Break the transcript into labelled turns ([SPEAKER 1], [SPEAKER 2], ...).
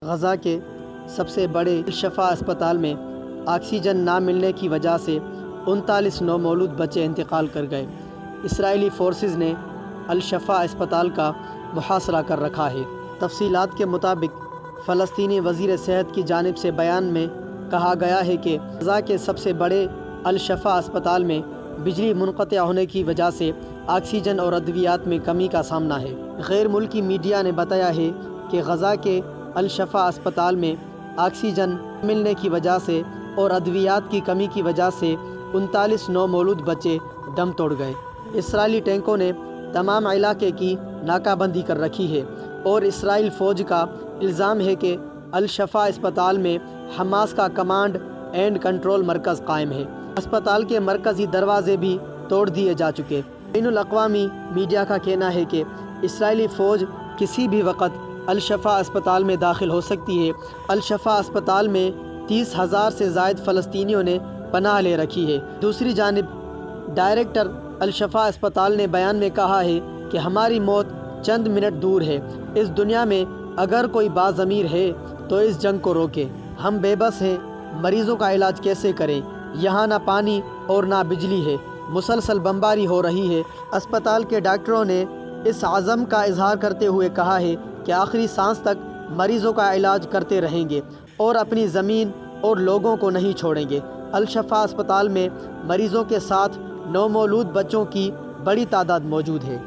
[SPEAKER 1] غزہ کے سب سے بڑے الشفا اسپتال میں آکسیجن نہ ملنے کی وجہ سے 39 نومولود بچے انتقال کر گئے۔ اسرائیلی فورسز نے الشفا اسپتال کا محاصرہ کر رکھا ہے۔ تفصیلات کے مطابق فلسطینی وزیر صحت کی جانب سے بیان میں کہا گیا ہے کہ غزہ کے سب سے بڑے الشفا اسپتال میں بجلی منقطع ہونے کی وجہ سے آکسیجن اور ادویات میں کمی کا سامنا ہے۔ غیر ملکی میڈیا نے بتایا ہے کہ غزہ کے الشفا اسپتال میں آکسیجن ملنے کی وجہ سے اور ادویات کی کمی کی وجہ سے 39 نومولود بچے دم توڑ گئے۔ اسرائیلی ٹینکوں نے تمام علاقے کی ناکہ بندی کر رکھی ہے اور اسرائیل فوج کا الزام ہے کہ الشفا اسپتال میں حماس کا کمانڈ اینڈ کنٹرول مرکز قائم ہے۔ اسپتال کے مرکزی دروازے بھی توڑ دیے جا چکے۔ بین الاقوامی میڈیا کا کہنا ہے کہ اسرائیلی فوج کسی بھی وقت الشفا اسپتال میں داخل ہو سکتی ہے۔ الشفا اسپتال میں 30,000 سے زائد فلسطینیوں نے پناہ لے رکھی ہے۔ دوسری جانب ڈائریکٹر الشفا اسپتال نے بیان میں کہا ہے کہ ہماری موت چند منٹ دور ہے۔ اس دنیا میں اگر کوئی باضمیر ہے تو اس جنگ کو روکے۔ ہم بے بس ہیں، مریضوں کا علاج کیسے کریں؟ یہاں نہ پانی اور نہ بجلی ہے، مسلسل بمباری ہو رہی ہے۔ اسپتال کے ڈاکٹروں نے اس عزم کا اظہار کرتے ہوئے کہا ہے کہ آخری سانس تک مریضوں کا علاج کرتے رہیں گے اور اپنی زمین اور لوگوں کو نہیں چھوڑیں گے۔ الشفا اسپتال میں مریضوں کے ساتھ نومولود بچوں کی بڑی تعداد موجود ہے۔